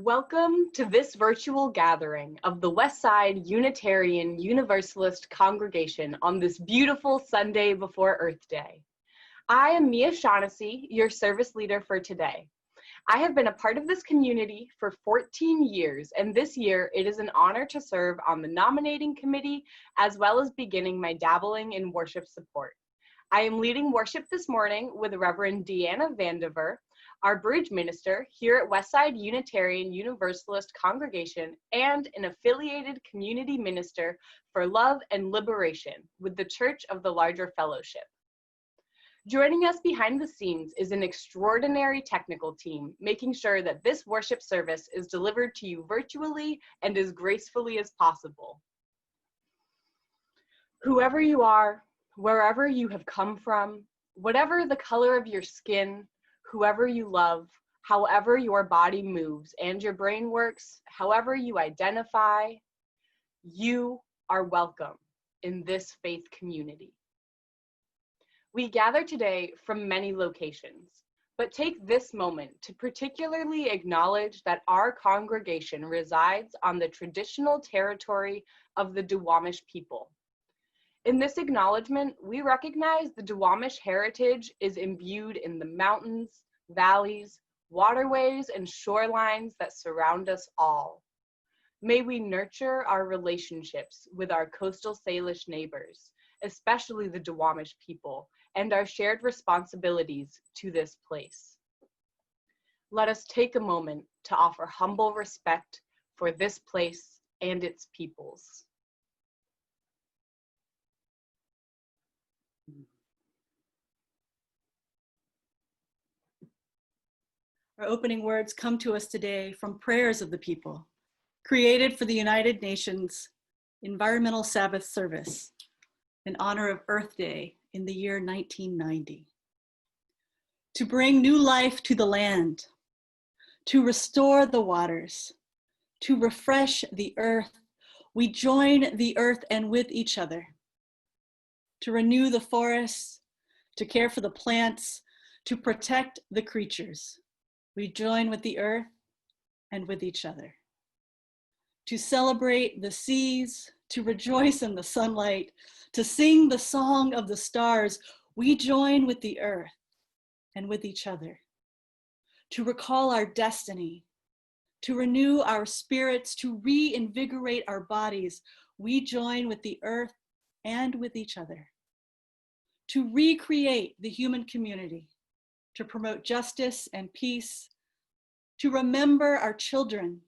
Welcome to this virtual gathering of the Westside Unitarian Universalist Congregation on this beautiful Sunday before Earth Day. I am Mia Shaughnessy, your service leader for today. I have been a part of this community for 14 years, and this year it is an honor to serve on the nominating committee as well as beginning my dabbling in worship support. I am leading worship this morning with Reverend Deanna Vandiver, our bridge minister here at Westside Unitarian Universalist Congregation and an affiliated community minister for love and liberation with the Church of the Larger Fellowship. Joining us behind the scenes is an extraordinary technical team, making sure that this worship service is delivered to you virtually and as gracefully as possible. Whoever you are, wherever you have come from, whatever the color of your skin, whoever you love, however your body moves and your brain works, however you identify, you are welcome in this faith community. We gather today from many locations, but take this moment to particularly acknowledge that our congregation resides on the traditional territory of the Duwamish people. In this acknowledgement, we recognize the Duwamish heritage is imbued in the mountains, valleys, waterways, and shorelines that surround us all. May we nurture our relationships with our coastal Salish neighbors, especially the Duwamish people, and our shared responsibilities to this place. Let us take a moment to offer humble respect for this place and its peoples. Our opening words come to us today from prayers of the people, created for the United Nations Environmental Sabbath Service in honor of Earth Day in the year 1990. To bring new life to the land, to restore the waters, to refresh the earth, we join the earth and with each other. To renew the forests, to care for the plants, to protect the creatures, we join with the earth and with each other. To celebrate the seas, to rejoice in the sunlight, to sing the song of the stars, we join with the earth and with each other. To recall our destiny, to renew our spirits, to reinvigorate our bodies, we join with the earth and with each other. To recreate the human community, to promote justice and peace, to remember our children,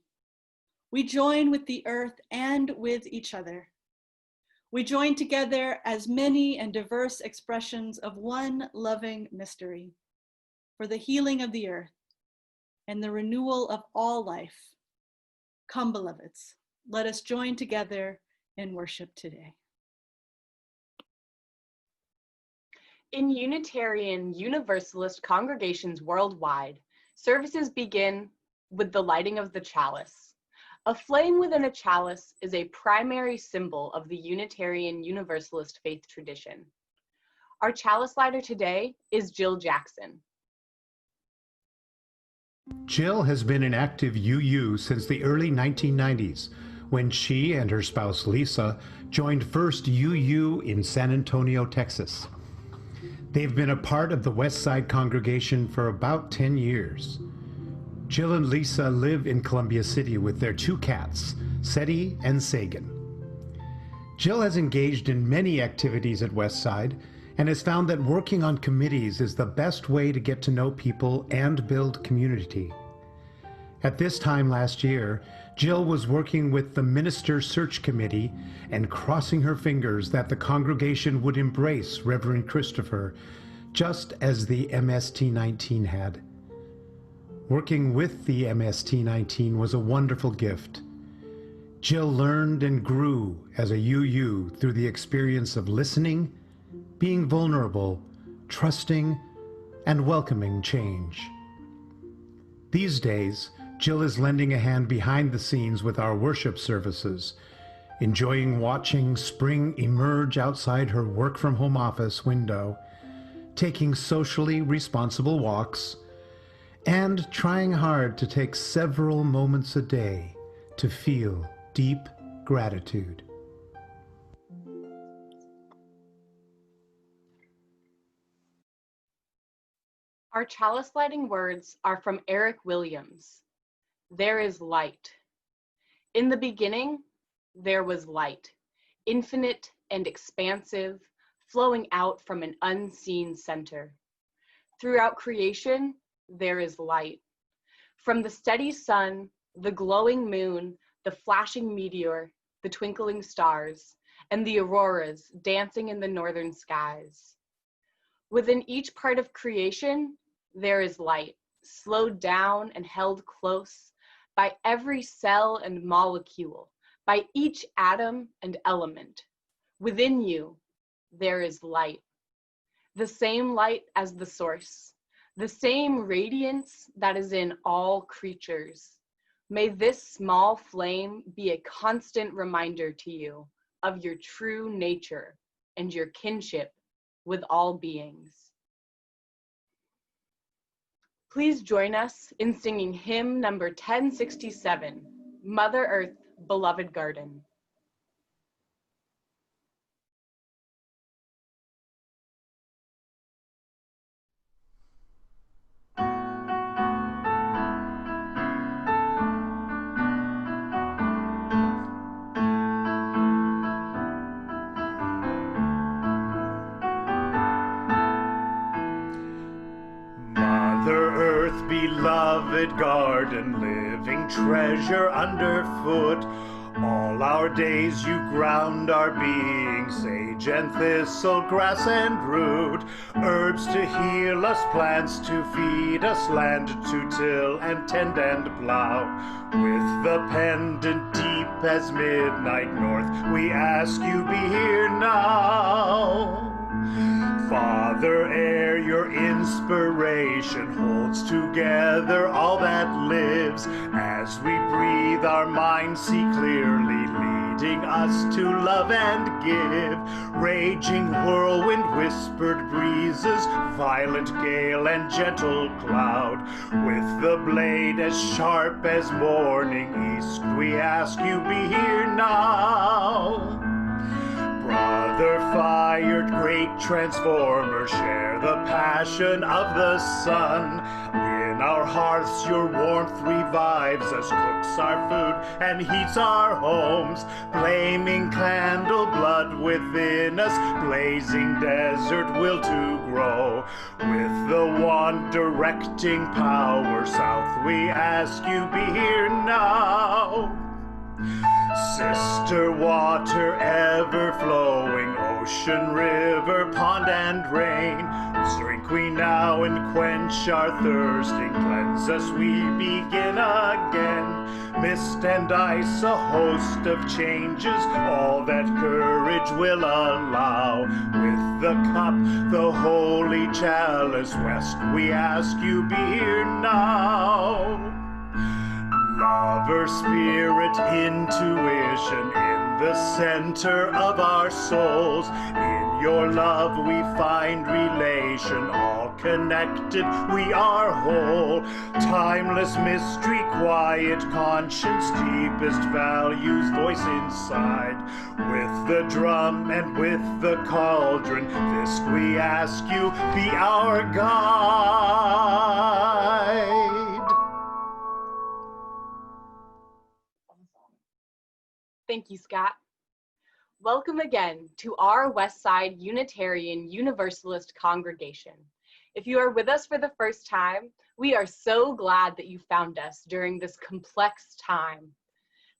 we join with the earth and with each other. We join together as many and diverse expressions of one loving mystery for the healing of the earth and the renewal of all life. Come, beloveds, let us join together in worship today. In Unitarian Universalist congregations worldwide, services begin with the lighting of the chalice. A flame within a chalice is a primary symbol of the Unitarian Universalist faith tradition. Our chalice lighter today is Jill Jackson. Jill has been an active UU since the early 1990s, when she and her spouse Lisa joined First UU in San Antonio, Texas. They've been a part of the West Side congregation for about 10 years. Jill and Lisa live in Columbia City with their two cats, Seti and Sagan. Jill has engaged in many activities at West Side and has found that working on committees is the best way to get to know people and build community. At this time last year, Jill was working with the Minister Search Committee and crossing her fingers that the congregation would embrace Reverend Christopher, just as the MST-19 had. Working with the MST-19 was a wonderful gift. Jill learned and grew as a UU through the experience of listening, being vulnerable, trusting, and welcoming change. These days, Jill is lending a hand behind the scenes with our worship services, enjoying watching spring emerge outside her work-from-home office window, taking socially responsible walks, and trying hard to take several moments a day to feel deep gratitude. Our chalice lighting words are from Eric Williams. There is light. In the beginning, there was light, infinite and expansive, flowing out from an unseen center. Throughout creation, there is light. From the steady sun, the glowing moon, the flashing meteor, the twinkling stars, and the auroras dancing in the northern skies. Within each part of creation, there is light, slowed down and held close by every cell and molecule, by each atom and element. Within you, there is light. The same light as the source, the same radiance that is in all creatures. May this small flame be a constant reminder to you of your true nature and your kinship with all beings. Please join us in singing hymn number 1067, Mother Earth, Beloved Garden. Mother Earth, beloved garden, living treasure underfoot. All our days you ground our being, sage and thistle, grass and root, herbs to heal us, plants to feed us, land to till and tend and plow. With the pendant deep as midnight north, we ask you be here now. Father air, your inspiration holds together all that lives. As we breathe, our minds see clearly, leading us to love and give. Raging whirlwind, whispered breezes, violent gale and gentle cloud. With the blade as sharp as morning east, we ask you be here now. Brother fired, great transformer, share the passion of the sun. In our hearths your warmth revives us, cooks our food and heats our homes. Flaming candle, blood within us, blazing desert will to grow. With the one directing power south, we ask you be here now. Sister water ever flowing, ocean, river, pond and rain, drink we now and quench our thirsting, cleanse us, we begin again. Mist and ice, a host of changes, all that courage will allow. With the cup, the holy chalice west, we ask you be here now. Lover, spirit, intuition, in the center of our souls. In your love we find relation, all connected, we are whole. Timeless mystery, quiet conscience, deepest values, voice inside. With the drum and with the cauldron, this we ask you, be our guide. Thank you, Scott. Welcome again to our Westside Unitarian Universalist congregation. If you are with us for the first time, we are so glad that you found us during this complex time.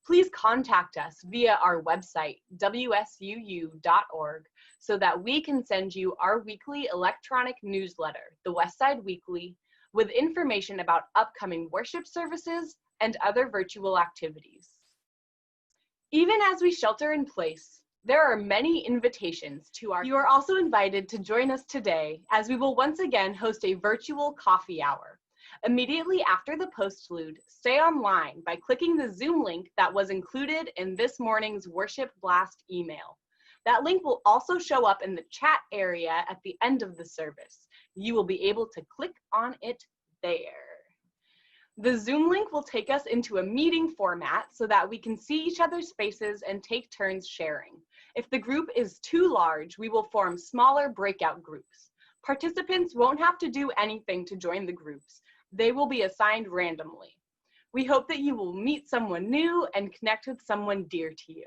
Please contact us via our website, wsuu.org, so that we can send you our weekly electronic newsletter, the Westside Weekly, with information about upcoming worship services and other virtual activities. Even as we shelter in place, there are many invitations to our. You are also invited to join us today, as we will once again host a virtual coffee hour. Immediately after the postlude, stay online by clicking the Zoom link that was included in this morning's Worship Blast email. That link will also show up in the chat area at the end of the service. You will be able to click on it there. The Zoom link will take us into a meeting format so that we can see each other's faces and take turns sharing. If the group is too large, we will form smaller breakout groups. Participants won't have to do anything to join the groups. They will be assigned randomly. We hope that you will meet someone new and connect with someone dear to you.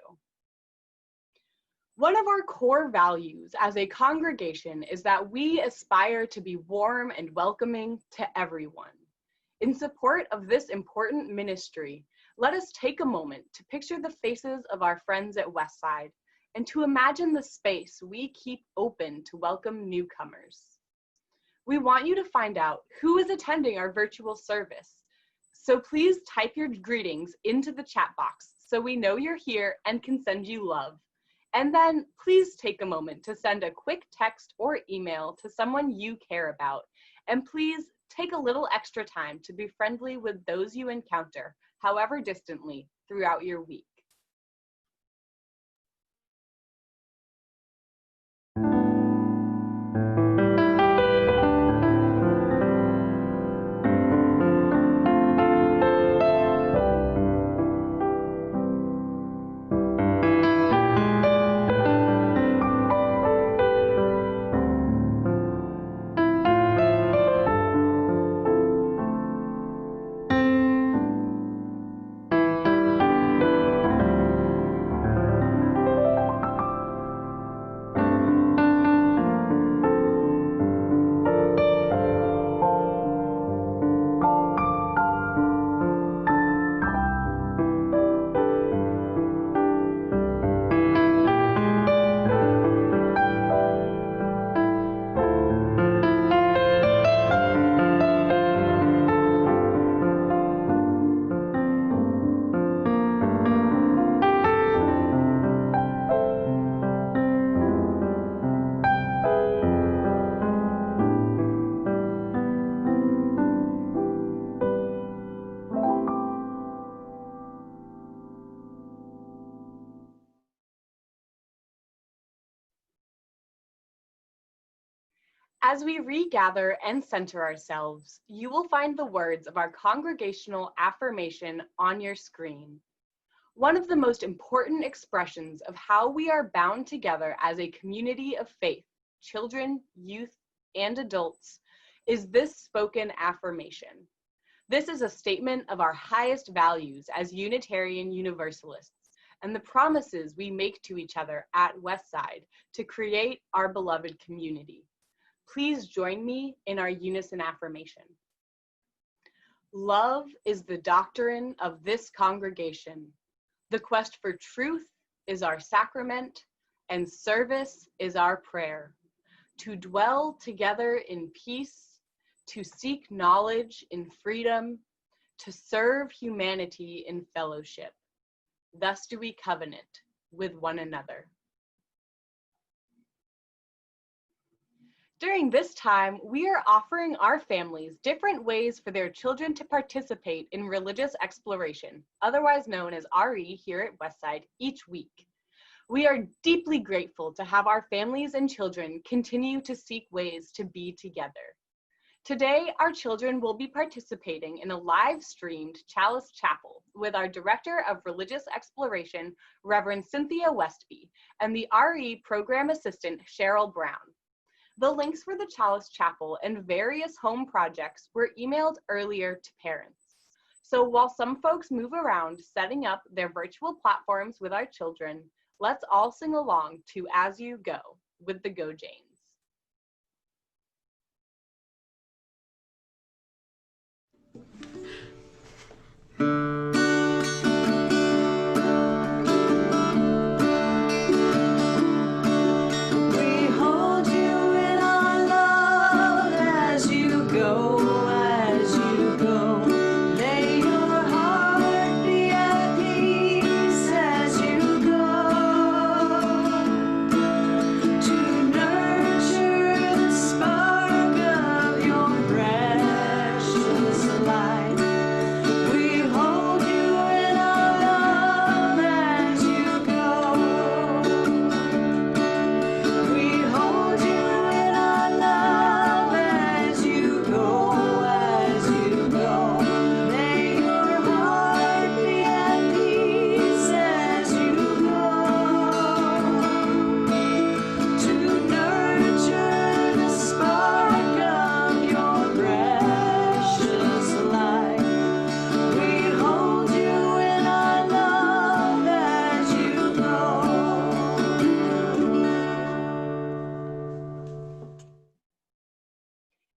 One of our core values as a congregation is that we aspire to be warm and welcoming to everyone. In support of this important ministry, let us take a moment to picture the faces of our friends at Westside and to imagine the space we keep open to welcome newcomers. We want you to find out who is attending our virtual service, so please type your greetings into the chat box so we know you're here and can send you love. And then please take a moment to send a quick text or email to someone you care about, and please take a little extra time to be friendly with those you encounter, however distantly, throughout your week. As we regather and center ourselves, you will find the words of our congregational affirmation on your screen. One of the most important expressions of how we are bound together as a community of faith, children, youth, and adults, is this spoken affirmation. This is a statement of our highest values as Unitarian Universalists and the promises we make to each other at Westside to create our beloved community. Please join me in our unison affirmation. Love is the doctrine of this congregation. The quest for truth is our sacrament, and service is our prayer. To dwell together in peace, to seek knowledge in freedom, to serve humanity in fellowship. Thus do we covenant with one another. During this time, we are offering our families different ways for their children to participate in religious exploration, otherwise known as RE here at Westside, each week. We are deeply grateful to have our families and children continue to seek ways to be together. Today, our children will be participating in a live-streamed Chalice Chapel with our Director of Religious Exploration, Reverend Cynthia Westby, and the RE Program Assistant, Cheryl Brown. The links for the Chalice Chapel and various home projects were emailed earlier to parents. So while some folks move around setting up their virtual platforms with our children, let's all sing along to As You Go with the Go Janes.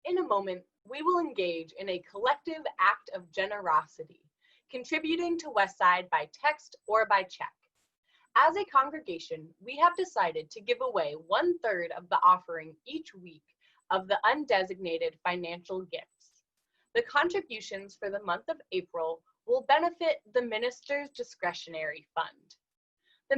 In a moment, we will engage in a collective act of generosity, contributing to Westside by text or by check. As a congregation, we have decided to give away 1/3 of the offering each week of the undesignated financial gifts. The contributions for the month of April will benefit the Minister's Discretionary Fund. The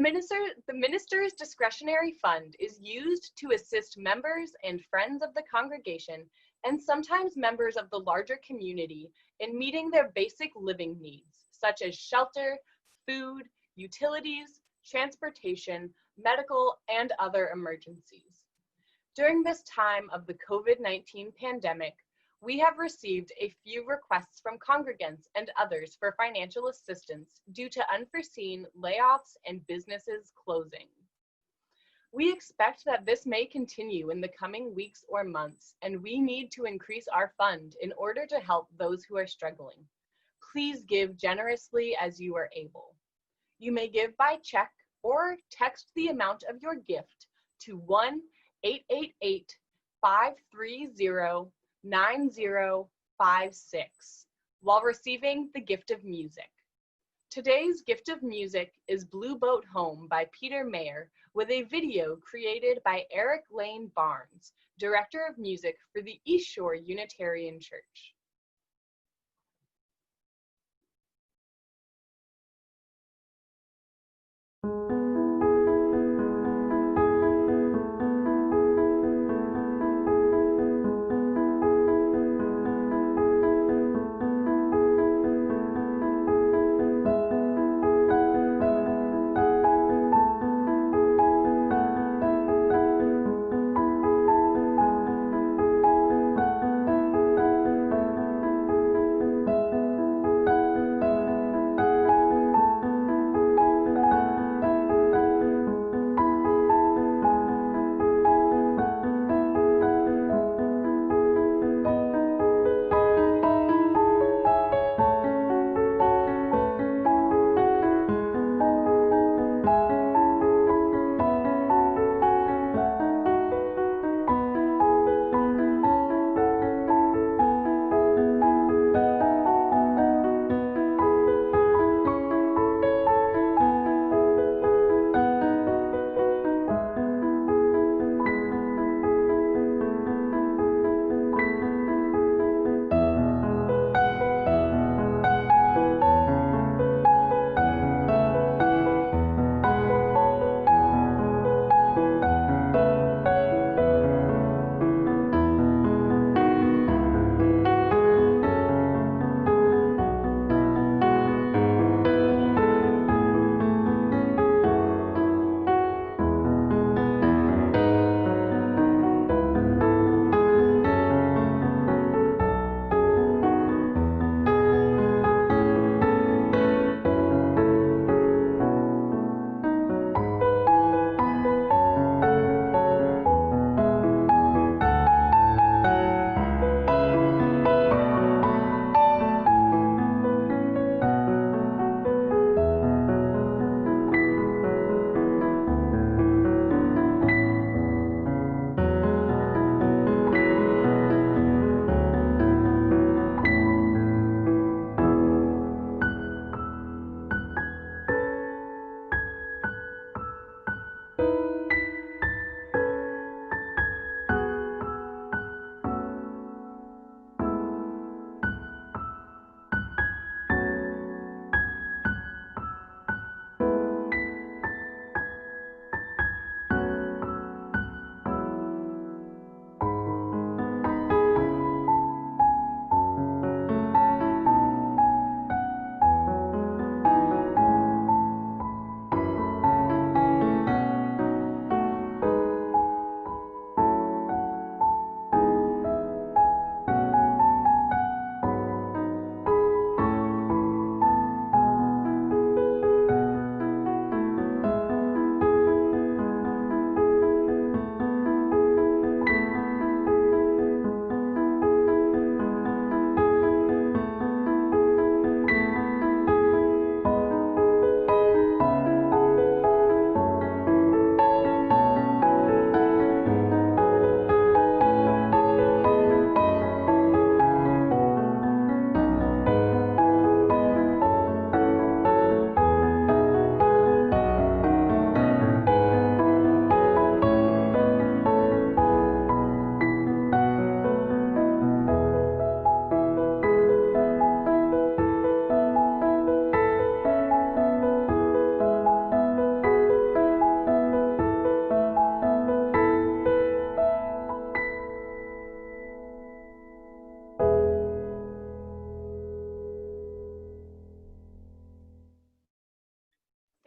Minister's Discretionary Fund is used to assist members and friends of the congregation and sometimes members of the larger community in meeting their basic living needs, such as shelter, food, utilities, transportation, medical, and other emergencies. During this time of the COVID-19 pandemic, we have received a few requests from congregants and others for financial assistance due to unforeseen layoffs and businesses closing. We expect that this may continue in the coming weeks or months, and we need to increase our fund in order to help those who are struggling. Please give generously as you are able. You may give by check or text the amount of your gift to 1-888-530-9056 while receiving the gift of music. Today's gift of music is Blue Boat Home by Peter Mayer, with a video created by Eric Lane Barnes, Director of Music for the East Shore Unitarian Church.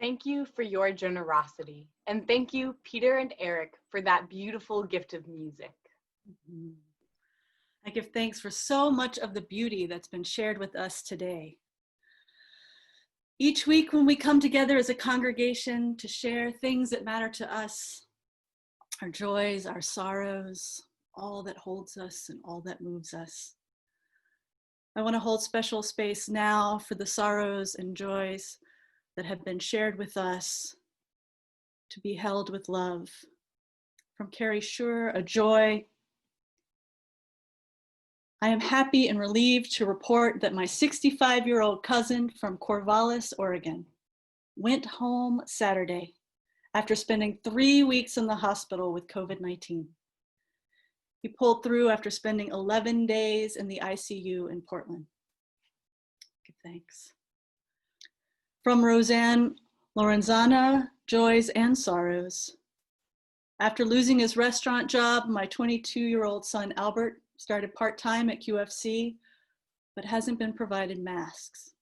Thank you for your generosity. And thank you, Peter and Eric, for that beautiful gift of music. Mhm. I give thanks for so much of the beauty that's been shared with us today. Each week when we come together as a congregation to share things that matter to us, our joys, our sorrows, all that holds us and all that moves us. I want to hold special space now for the sorrows and joys that have been shared with us, to be held with love. From Carrie Shure, a joy. I am happy and relieved to report that my 65-year-old cousin from Corvallis, Oregon, went home Saturday after spending 3 weeks in the hospital with COVID-19. He pulled through after spending 11 days in the ICU in Portland. Give thanks. From Roseanne Lorenzana, joys and sorrows. After losing his restaurant job, my 22-year-old son Albert started part-time at QFC, but hasn't been provided masks.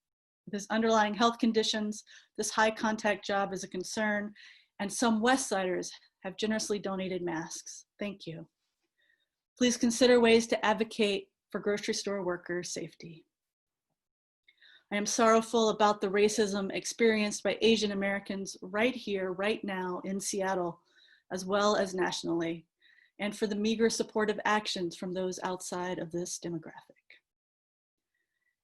With his underlying health conditions, this high contact job is a concern, and some Westsiders have generously donated masks. Thank you. Please consider ways to advocate for grocery store workers' safety. I am sorrowful about the racism experienced by Asian Americans right here, right now in Seattle, as well as nationally, and for the meager supportive actions from those outside of this demographic.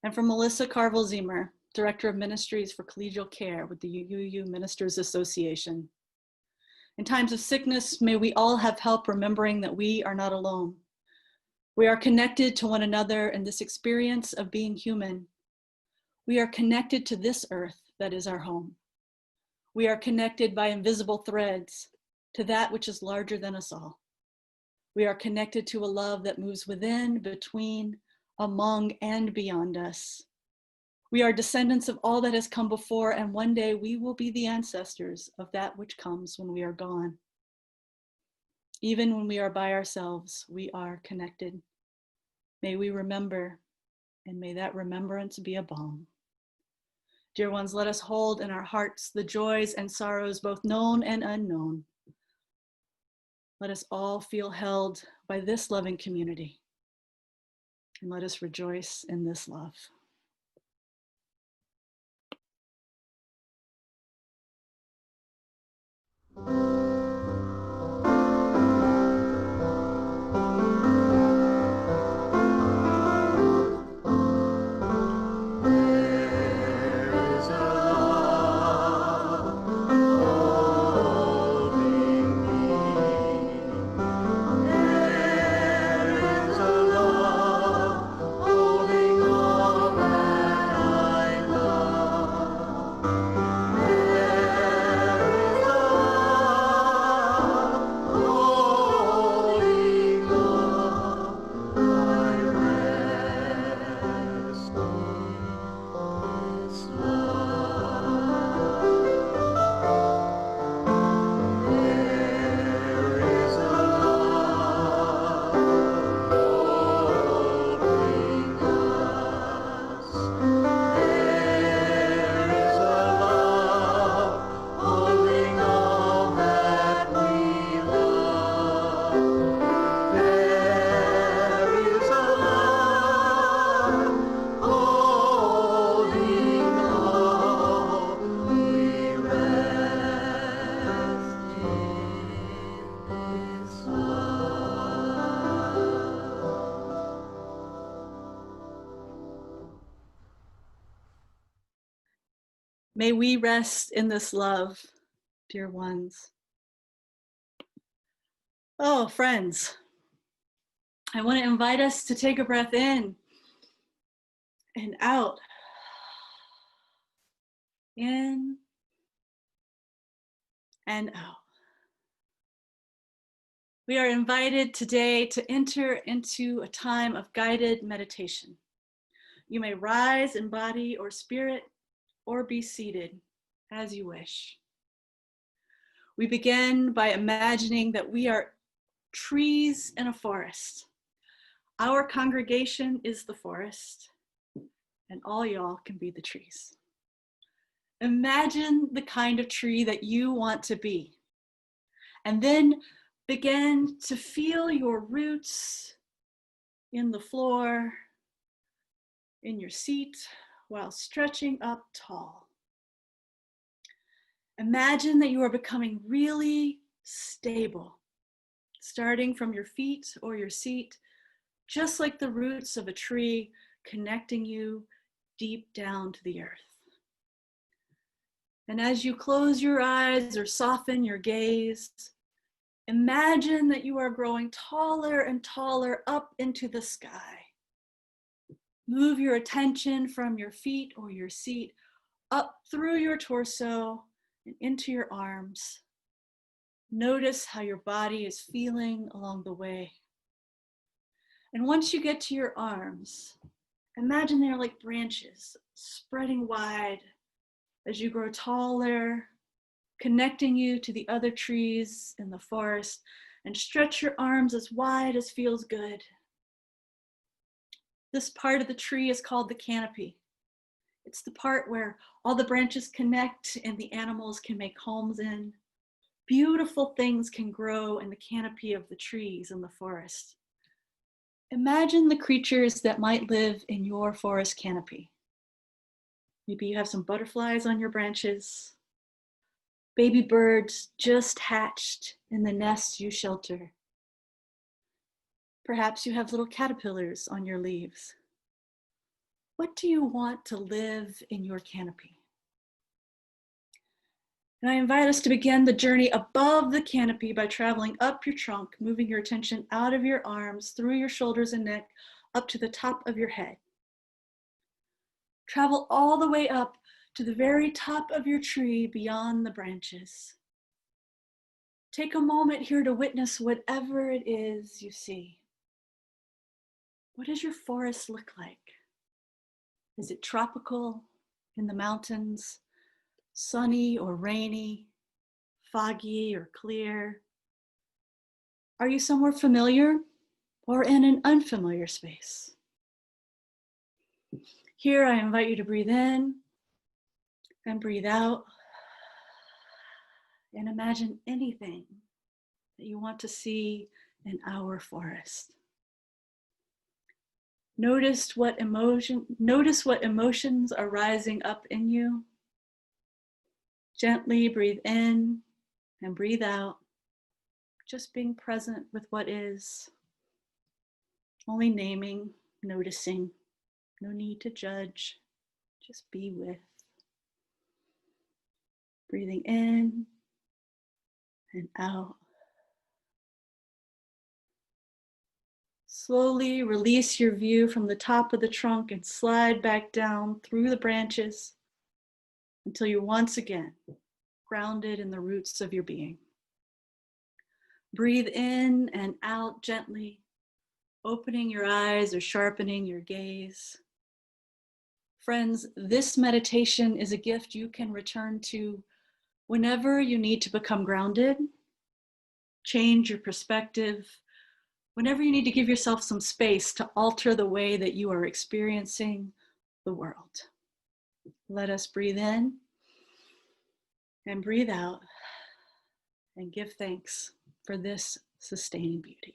And from Melissa Carville-Ziemer, Director of Ministries for Collegial Care with the UU Ministers Association. In times of sickness, may we all have help remembering that we are not alone. We are connected to one another in this experience of being human. We are connected to this earth that is our home. We are connected by invisible threads to that which is larger than us all. We are connected to a love that moves within, between, among, and beyond us. We are descendants of all that has come before, and one day we will be the ancestors of that which comes when we are gone. Even when we are by ourselves, we are connected. May we remember, and may that remembrance be a balm. Dear ones, let us hold in our hearts the joys and sorrows, both known and unknown. Let us all feel held by this loving community, and let us rejoice in this love. May we rest in this love, dear ones. Oh, friends, I want to invite us to take a breath in and out. In and out. We are invited today to enter into a time of guided meditation. You may rise in body or spirit, or be seated as you wish. We begin by imagining that we are trees in a forest. Our congregation is the forest, and all y'all can be the trees. Imagine the kind of tree that you want to be. And then begin to feel your roots in the floor, in your seat, while stretching up tall. Imagine that you are becoming really stable, starting from your feet or your seat, just like the roots of a tree connecting you deep down to the earth. And as you close your eyes or soften your gaze, imagine that you are growing taller and taller up into the sky. Move your attention from your feet or your seat up through your torso and into your arms. Notice how your body is feeling along the way. And once you get to your arms, imagine they're like branches spreading wide as you grow taller, connecting you to the other trees in the forest, and stretch your arms as wide as feels good. This part of the tree is called the canopy. It's the part where all the branches connect and the animals can make homes in. Beautiful things can grow in the canopy of the trees in the forest. Imagine the creatures that might live in your forest canopy. Maybe you have some butterflies on your branches, baby birds just hatched in the nests you shelter. Perhaps you have little caterpillars on your leaves. What do you want to live in your canopy? And I invite us to begin the journey above the canopy by traveling up your trunk, moving your attention out of your arms, through your shoulders and neck, up to the top of your head. Travel all the way up to the very top of your tree beyond the branches. Take a moment here to witness whatever it is you see. What does your forest look like? Is it tropical in the mountains, sunny or rainy, foggy or clear? Are you somewhere familiar or in an unfamiliar space? Here, I invite you to breathe in and breathe out and imagine anything that you want to see in our forest. Notice what emotions are rising up in you. Gently breathe in and breathe out, just being present with what is. Only naming, noticing, no need to judge, just be with. Breathing in and out. Slowly release your view from the top of the trunk and slide back down through the branches until you're once again grounded in the roots of your being. Breathe in and out gently, opening your eyes or sharpening your gaze. Friends, this meditation is a gift you can return to whenever you need to become grounded, change your perspective, whenever you need to give yourself some space to alter the way that you are experiencing the world. Let us breathe in and breathe out and give thanks for this sustaining beauty.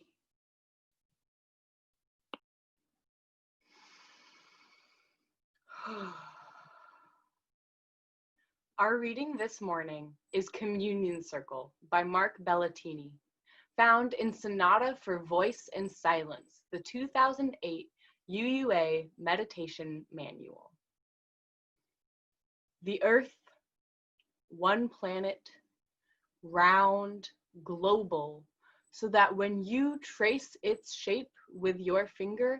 Our reading this morning is Communion Circle by Mark Bellatini, found in Sonata for Voice and Silence, the 2008 UUA Meditation Manual. The earth, one planet, round, global, so that when you trace its shape with your finger,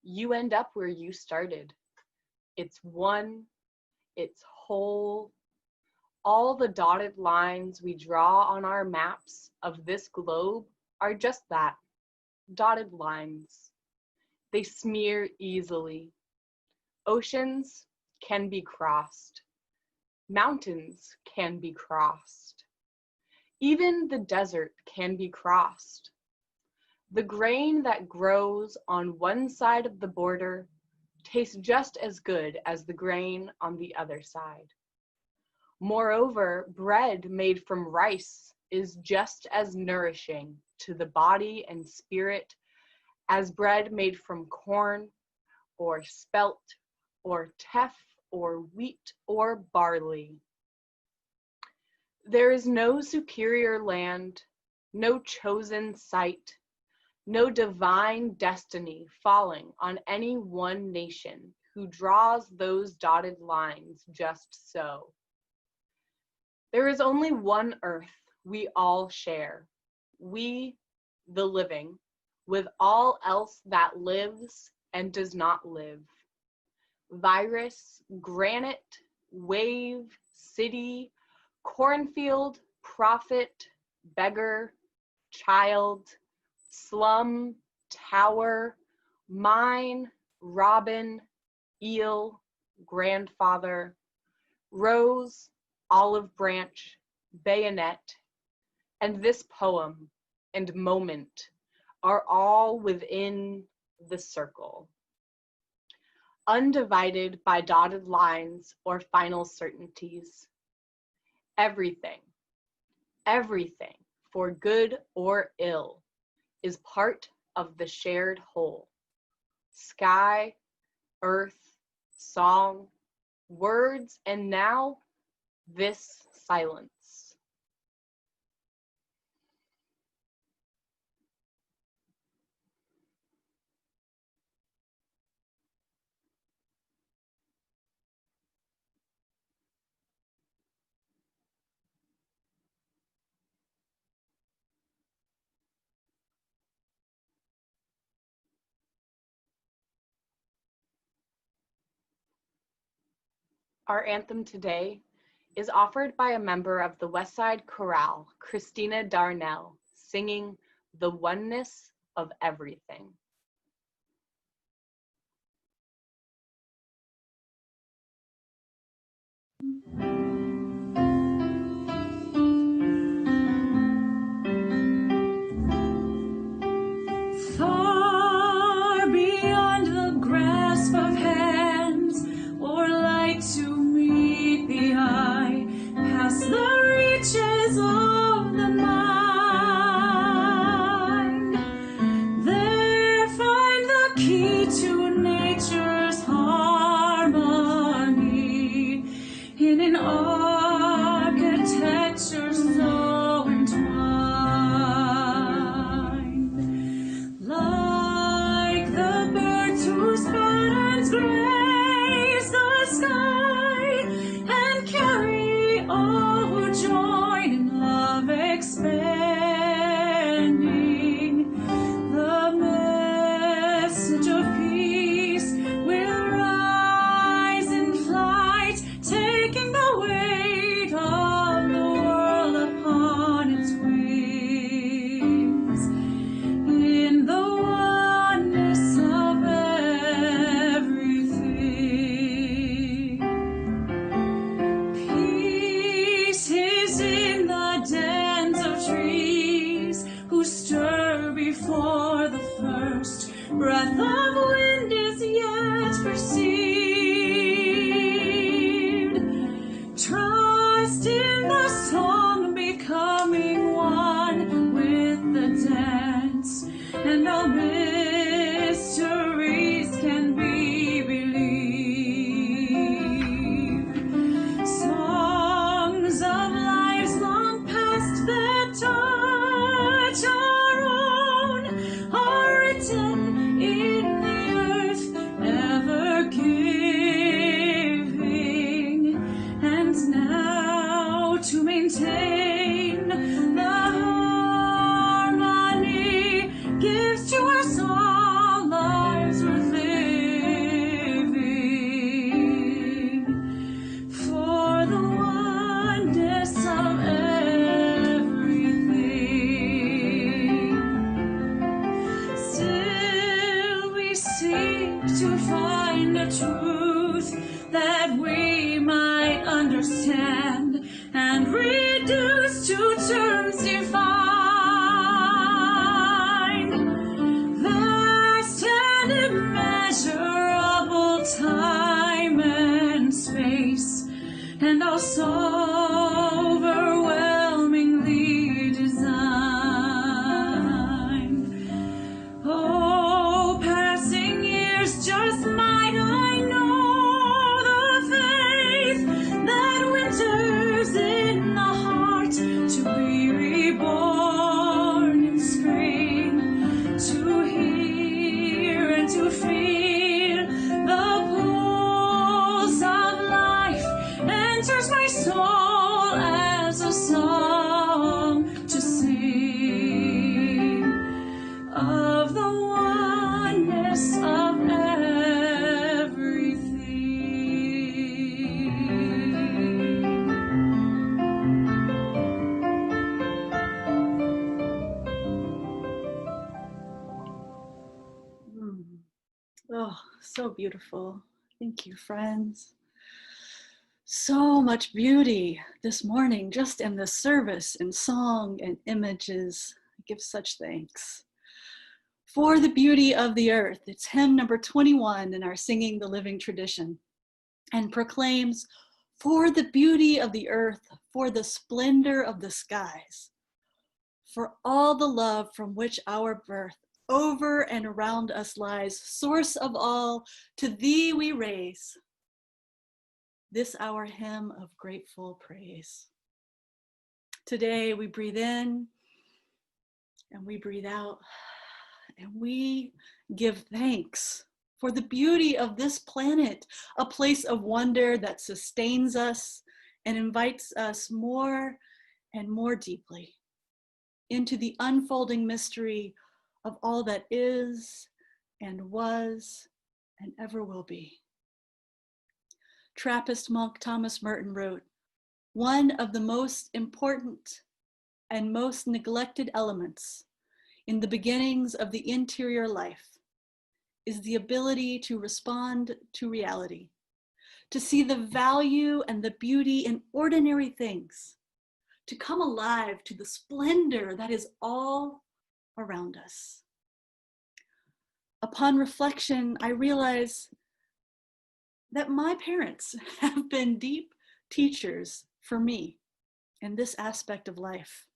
you end up where you started. It's one, it's whole. All the dotted lines we draw on our maps of this globe are just that, dotted lines. They smear easily. Oceans can be crossed. Mountains can be crossed. Even the desert can be crossed. The grain that grows on one side of the border tastes just as good as the grain on the other side. Moreover, bread made from rice is just as nourishing to the body and spirit as bread made from corn or spelt or teff or wheat or barley. There is no superior land, no chosen site, no divine destiny falling on any one nation who draws those dotted lines just so. There is only one earth we all share, we, the living, with all else that lives and does not live. Virus, granite, wave, city, cornfield, prophet, beggar, child, slum, tower, mine, robin, eel, grandfather, rose, olive branch, bayonet, and this poem and moment are all within the circle, undivided by dotted lines or final certainties. Everything, everything, for good or ill, is part of the shared whole. Sky, earth, song, words, and now this silence. Our anthem today is offered by a member of the Westside Chorale, Christina Darnell, singing "The Oneness of Everything." Far beyond the grasp of hands, or light to meet the eye, past the reaches of the mind, there find the key to nature's harmony in an architecture so entwined. Like the birds whose patterns grace the sky and carry all joy in love expanding, the message of peace will rise in flight, taking the weight of the world upon its wings. In the oneness of everything, peace is in the dens of trees who stir before the first breath of wind is yet perceived. Trust in the song becoming one with the dance, and all mysteries can be believed. Songs of lives long past that touch our own are written in the earth, ever giving, and now to maintain the harmony gives to us all lives worth living, for the oneness of everything. Still we seek to find a truth that we might understand and reduce to terms defined. Vast and immeasurable time and space, and all so overwhelmingly designed. Oh, passing years just might I know the faith that winters in the heart to be reborn in spring, to hear and to feel the pulse of life enters my soul as a song to sing of the oneness of everything. Oh, so beautiful. Thank you, friends. So much beauty this morning, just in the service and song and images. I give such thanks. For the beauty of the earth, it's hymn number 21 in our Singing the Living tradition, and proclaims, for the beauty of the earth, for the splendor of the skies, for all the love from which our birth over and around us lies, source of all, to thee we raise this our hymn of grateful praise. Today we breathe in and we breathe out, and we give thanks for the beauty of this planet, a place of wonder that sustains us and invites us more and more deeply into the unfolding mystery of all that is and was and ever will be. Trappist monk Thomas Merton wrote, one of the most important and most neglected elements in the beginnings of the interior life is the ability to respond to reality, to see the value and the beauty in ordinary things, to come alive to the splendor that is all around us. Upon reflection, I realize that my parents have been deep teachers for me in this aspect of life.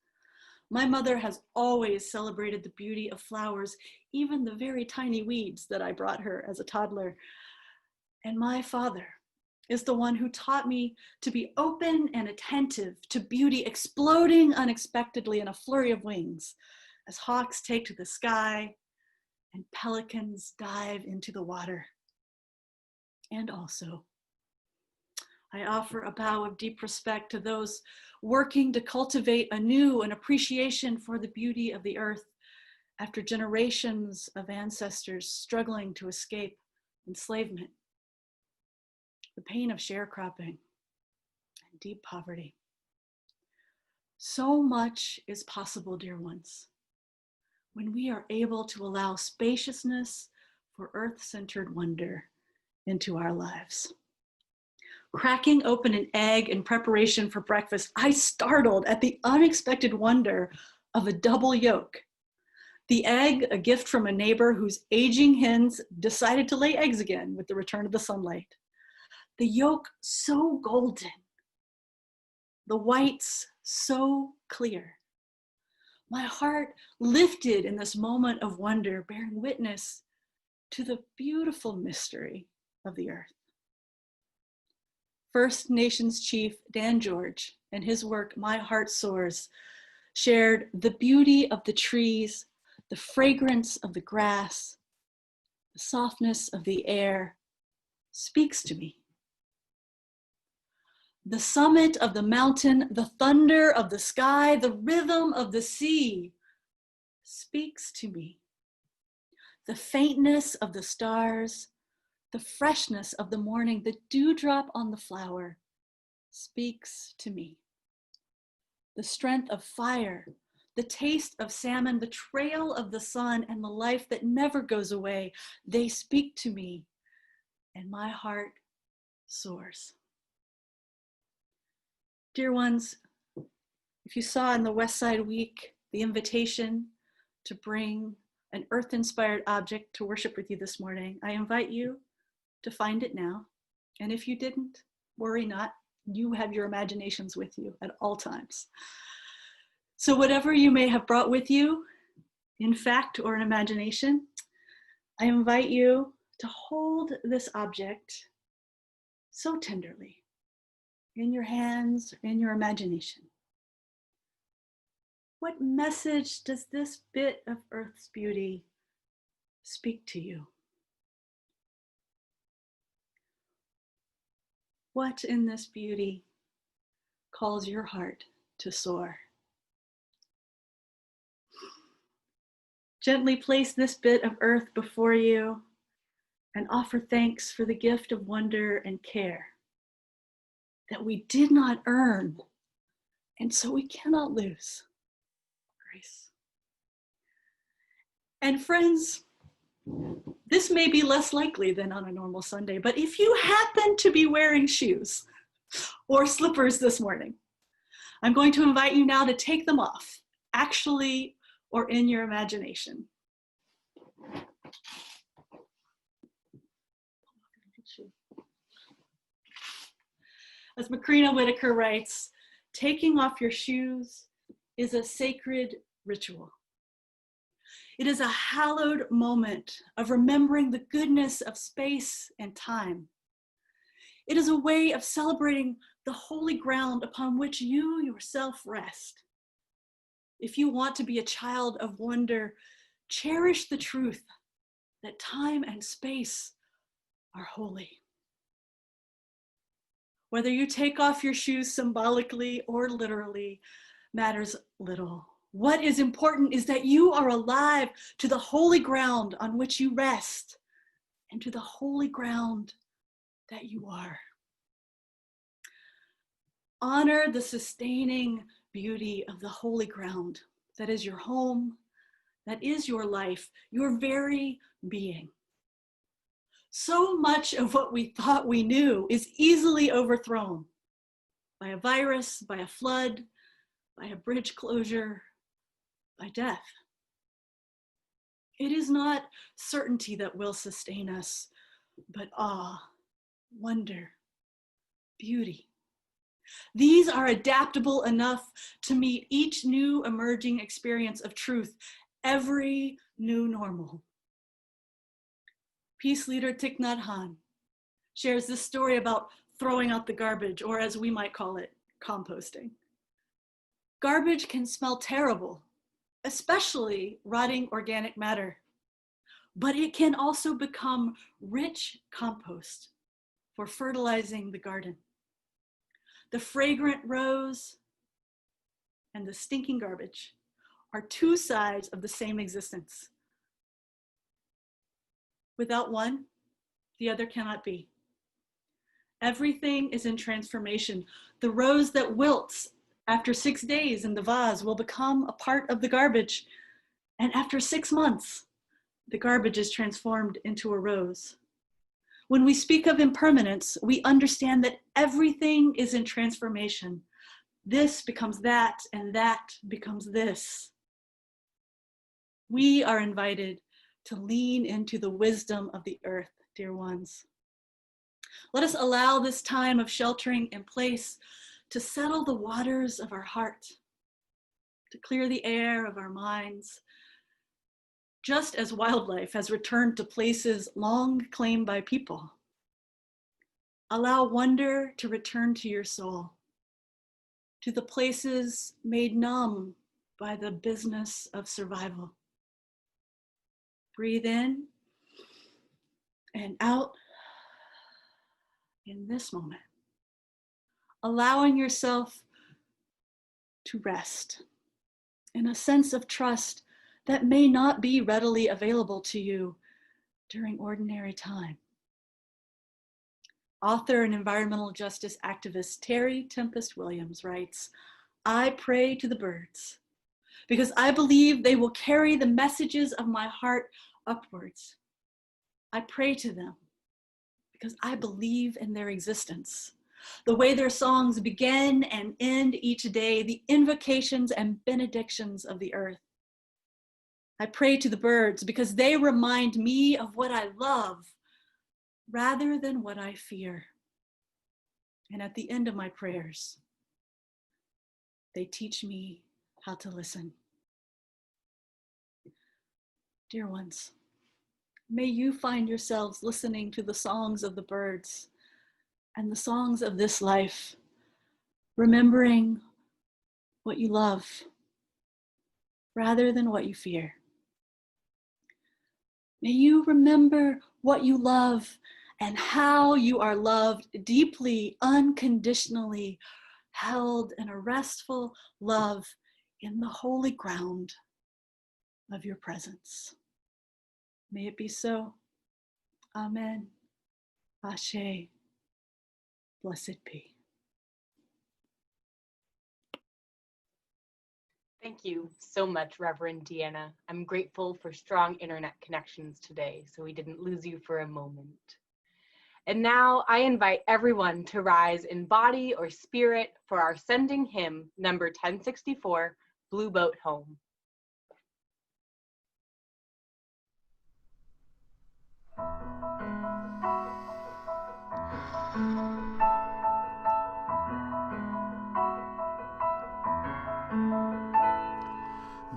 My mother has always celebrated the beauty of flowers, even the very tiny weeds that I brought her as a toddler. And my father is the one who taught me to be open and attentive to beauty exploding unexpectedly in a flurry of wings as hawks take to the sky and pelicans dive into the water. And also, I offer a bow of deep respect to those working to cultivate anew an appreciation for the beauty of the earth after generations of ancestors struggling to escape enslavement, the pain of sharecropping, and deep poverty. So much is possible, dear ones, when we are able to allow spaciousness for earth-centered wonder into our lives. Cracking open an egg in preparation for breakfast, I startled at the unexpected wonder of a double yolk. The egg, a gift from a neighbor whose aging hens decided to lay eggs again with the return of the sunlight. The yolk so golden, the whites so clear. My heart lifted in this moment of wonder, bearing witness to the beautiful mystery of the earth. First Nations Chief Dan George, in his work, My Heart Soars, shared the beauty of the trees, the fragrance of the grass, the softness of the air speaks to me. The summit of the mountain, the thunder of the sky, the rhythm of the sea speaks to me. The faintness of the stars, the freshness of the morning, the dewdrop on the flower speaks to me. The strength of fire, the taste of salmon, the trail of the sun, and the life that never goes away, they speak to me, and my heart soars. Dear ones, if you saw in the West Side Week the invitation to bring an earth-inspired object to worship with you this morning, I invite you to find it now. And if you didn't, worry not, You have your imaginations with you at all times. So whatever you may have brought with you, in fact or in imagination, I invite you to hold this object so tenderly in your hands, in your imagination. What message does this bit of Earth's beauty speak to you? What in this beauty calls your heart to soar? Gently place this bit of earth before you and offer thanks for the gift of wonder and care that we did not earn, and so we cannot lose. Grace. And friends, this may be less likely than on a normal Sunday, but if you happen to be wearing shoes or slippers this morning, I'm going to invite you now to take them off, actually or in your imagination. As Macrina Whitaker writes, taking off your shoes is a sacred ritual. It is a hallowed moment of remembering the goodness of space and time. It is a way of celebrating the holy ground upon which you yourself rest. If you want to be a child of wonder, cherish the truth that time and space are holy. Whether you take off your shoes symbolically or literally matters little. What is important is that you are alive to the holy ground on which you rest and to the holy ground that you are. Honor the sustaining beauty of the holy ground that is your home, that is your life, your very being. So much of what we thought we knew is easily overthrown by a virus, by a flood, by a bridge closure, by death. It is not certainty that will sustain us, but awe, wonder, beauty. These are adaptable enough to meet each new emerging experience of truth, every new normal. Peace leader Thich Nhat Hanh shares this story about throwing out the garbage, or as we might call it, composting. Garbage can smell terrible, especially rotting organic matter, but it can also become rich compost for fertilizing the garden. The fragrant rose and the stinking garbage are two sides of the same existence. Without one, the other cannot be. Everything is in transformation. The rose that wilts after 6 days in the vase will become a part of the garbage. And after 6 months, the garbage is transformed into a rose. When we speak of impermanence, we understand that everything is in transformation. This becomes that, and that becomes this. We are invited to lean into the wisdom of the earth, dear ones. Let us allow this time of sheltering in place to settle the waters of our heart, to clear the air of our minds, just as wildlife has returned to places long claimed by people. Allow wonder to return to your soul, to the places made numb by the business of survival. Breathe in and out in this moment, allowing yourself to rest in a sense of trust that may not be readily available to you during ordinary time. Author and environmental justice activist Terry Tempest Williams writes, "I pray to the birds because I believe they will carry the messages of my heart upwards. I pray to them because I believe in their existence. The way their songs begin and end each day, the invocations and benedictions of the earth. I pray to the birds because they remind me of what I love rather than what I fear. And at the end of my prayers, they teach me how to listen. Dear ones, may you find yourselves listening to the songs of the birds and the songs of this life, remembering what you love rather than what you fear. May you remember what you love and how you are loved deeply, unconditionally, held in a restful love in the holy ground of your presence. May it be so. Amen. Ashe. Blessed be. Thank you so much, Reverend Deanna. I'm grateful for strong internet connections today, so we didn't lose you for a moment. And now I invite everyone to rise in body or spirit for our sending hymn, number 1064, Blue Boat Home.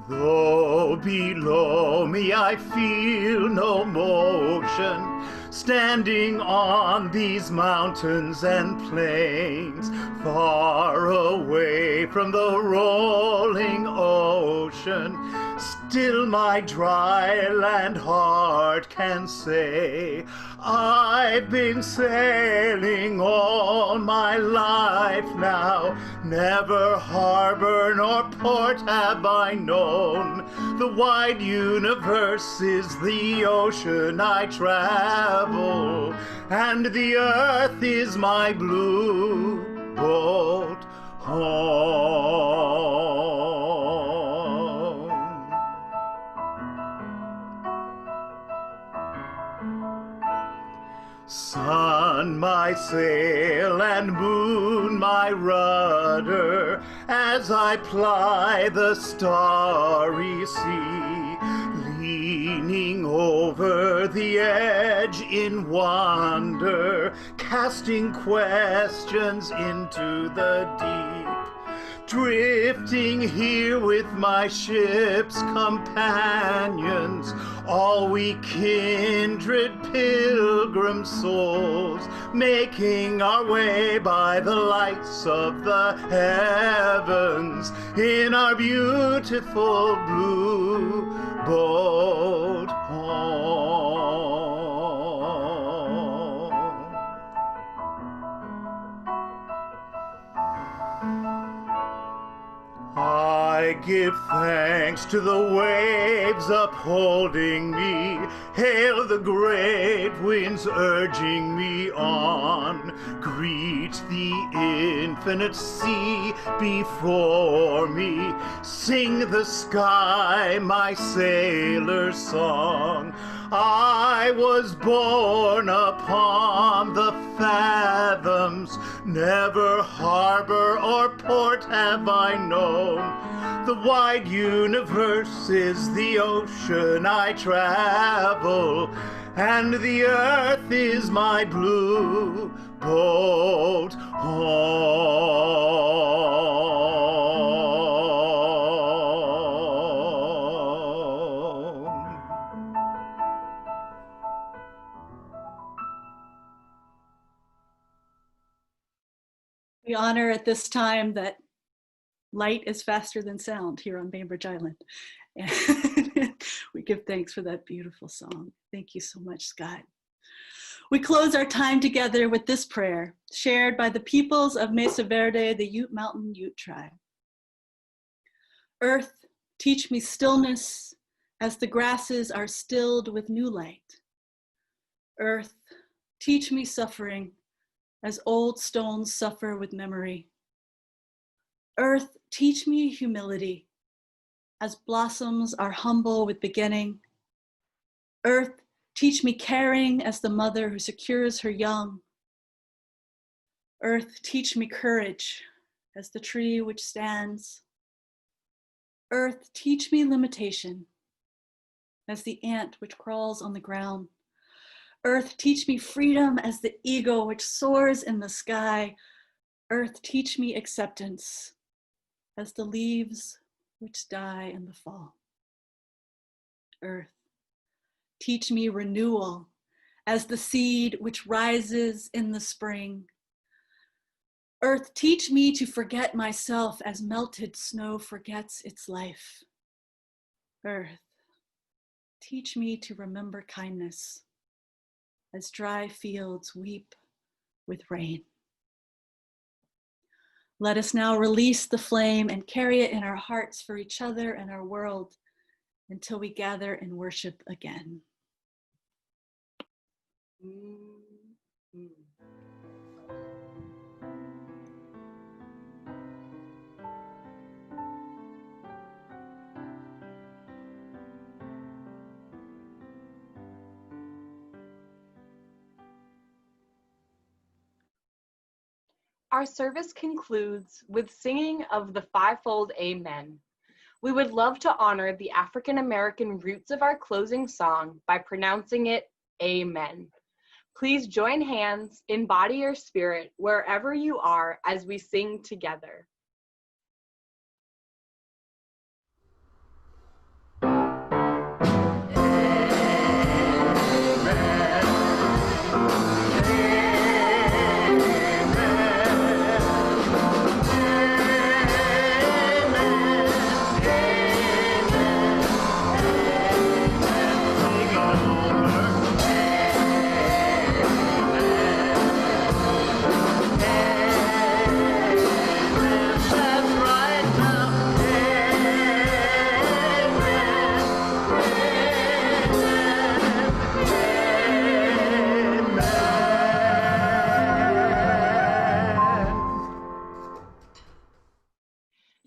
Though below me I feel no motion, standing on these mountains and plains, far away from the rolling ocean, still my dry land heart can say, I've been sailing all my life now, never harbor nor port have I known. The wide universe is the ocean I travel, and the earth is my blue boat home. Sun my sail and moon my rudder, as I ply the starry sea, leaning over the edge in wonder, casting questions into the deep. Drifting here with my ship's companions, all we kindred pilgrim souls, making our way by the lights of the heavens in our beautiful blue boat home. I give thanks to the waves upholding me, hail the great winds urging me on, greet the infinite sea before me, sing the sky my sailor's song. I was born upon the fathoms, never harbor or port have I known. The wide universe is the ocean I travel, and the earth is my blue boat home. We honor at this time that light is faster than sound here on Bainbridge Island. And we give thanks for that beautiful song. Thank you so much, Scott. We close our time together with this prayer, shared by the peoples of Mesa Verde, the Ute Mountain Ute tribe. Earth, teach me stillness as the grasses are stilled with new light. Earth, teach me suffering as old stones suffer with memory. Earth, teach me humility as blossoms are humble with beginning. Earth, teach me caring as the mother who secures her young. Earth, teach me courage as the tree which stands. Earth, teach me limitation as the ant which crawls on the ground. Earth, teach me freedom as the eagle which soars in the sky. Earth, teach me acceptance as the leaves which die in the fall. Earth, teach me renewal as the seed which rises in the spring. Earth, teach me to forget myself as melted snow forgets its life. Earth, teach me to remember kindness as dry fields weep with rain. Let us now release the flame and carry it in our hearts for each other and our world until we gather and worship again. Our service concludes with singing of the fivefold Amen. We would love to honor the African American roots of our closing song by pronouncing it Amen. Please join hands in body or spirit wherever you are as we sing together.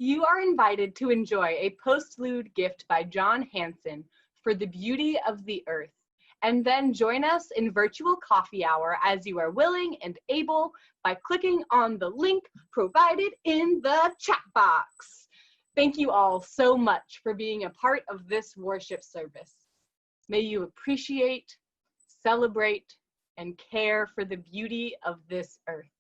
You are invited to enjoy a postlude gift by John Hanson for the beauty of the earth, and then join us in virtual coffee hour as you are willing and able by clicking on the link provided in the chat box. Thank you all so much for being a part of this worship service. May you appreciate, celebrate, and care for the beauty of this earth.